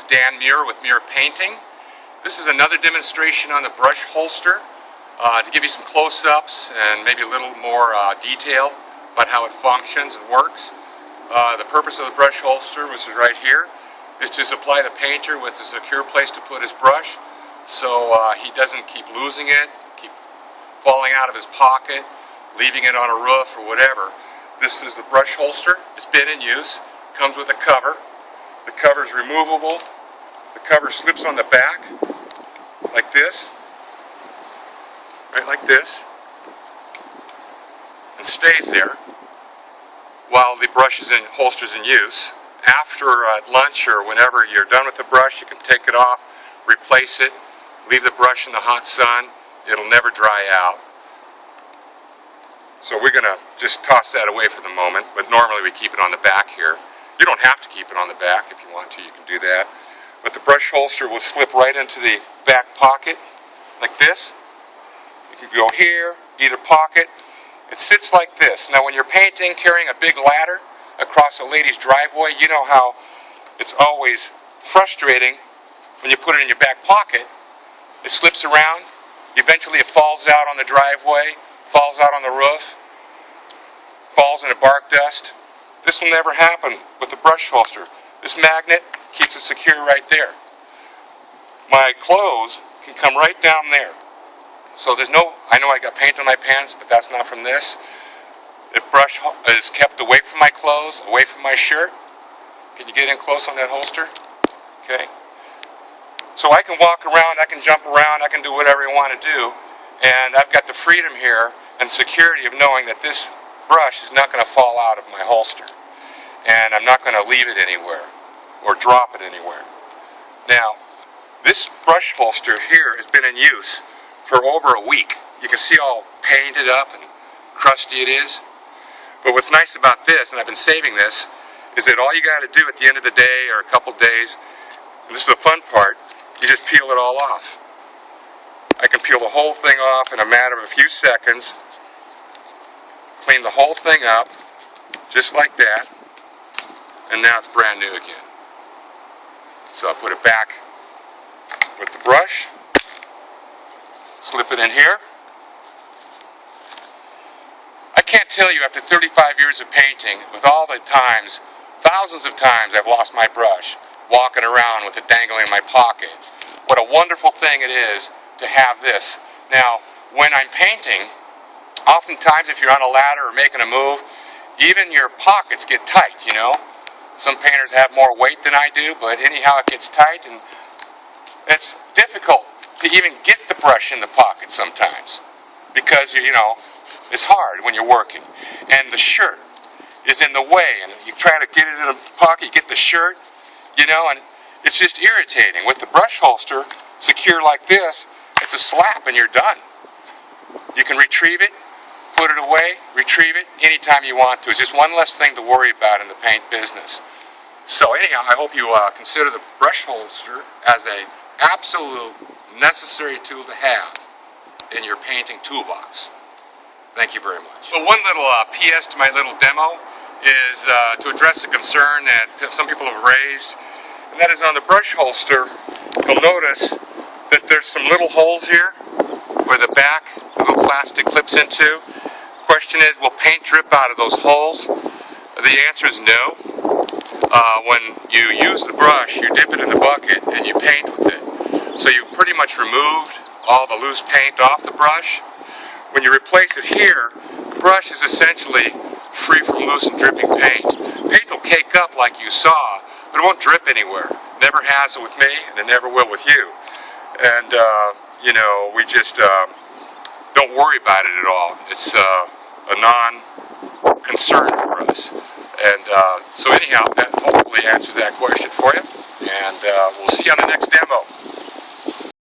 is Dan Muir with Muir Painting. This is another demonstration on the brush holster to give you some close-ups and maybe a little more detail about how it functions and works. The purpose of the brush holster, which is right here, is to supply the painter with a secure place to put his brush so he doesn't keep losing it, keep falling out of his pocket, leaving it on a roof or whatever. This is the brush holster. It's been in use. Comes with a cover. The cover is removable. The cover slips on the back like this, right like this, and stays there while the brush is in holster's in use. After lunch or whenever you're done with the brush, you can take it off, replace it, leave the brush in the hot sun. It'll never dry out. So we're going to just toss that away for the moment, but normally we keep it on the back here. You don't have to keep it on the back. If you want to, you can do that. But the brush holster will slip right into the back pocket, like this. You can go here, either pocket. It sits like this. Now when you're painting, carrying a big ladder across a lady's driveway, you know how it's always frustrating when you put it in your back pocket. It slips around. Eventually it falls out on the driveway, falls out on the roof, falls into bark dust. This will never happen with the brush holster. This magnet keeps it secure right there. My clothes can come right down there. So there's no, I know I got paint on my pants, but that's not from this. The brush is kept away from my clothes, away from my shirt. Can you get in close on that holster? Okay. So I can walk around, I can jump around, I can do whatever I want to do. And I've got the freedom here and security of knowing that this brush is not going to fall out of my holster. And I'm not going to leave it anywhere or drop it anywhere. Now, this brush holster here has been in use for over a week. You can see how painted up and crusty it is. But what's nice about this, and I've been saving this, is that all you got to do at the end of the day or a couple days, and this is the fun part, you just peel it all off. I can peel the whole thing off in a matter of a few seconds, clean the whole thing up, just like that, and now it's brand new again. So I put it back with the brush, slip it in here. I can't tell you after 35 years of painting, with all the times, thousands of times I've lost my brush, walking around with it dangling in my pocket, what a wonderful thing it is to have this. Now, when I'm painting, oftentimes if you're on a ladder or making a move, even your pockets get tight, you know. Some painters have more weight than I do, but anyhow it gets tight, and it's difficult to even get the brush in the pocket sometimes because, you know, it's hard when you're working. And the shirt is in the way, and you try to get it in the pocket, you get the shirt, you know, and it's just irritating. With the brush holster secure like this, it's a slap and you're done. You can retrieve it, put it away, retrieve it anytime you want to. It's just one less thing to worry about in the paint business. So anyhow, I hope you consider the brush holster as an absolute necessary tool to have in your painting toolbox. Thank you very much. So one little PS to my little demo is to address a concern that some people have raised, and that is on the brush holster. You'll notice that there's some little holes here where the back, the little plastic clips into. Question is, will paint drip out of those holes? The answer is no. When you use the brush, you dip it in the bucket and you paint with it. So you've pretty much removed all the loose paint off the brush. When you replace it here, the brush is essentially free from loose and dripping paint. Paint will cake up like you saw, but it won't drip anywhere. Never has it with me, and it never will with you. And, you know, we just don't worry about it at all. It's a non-concern for us. And so anyhow, that hopefully answers that question for you. And we'll see you on the next demo.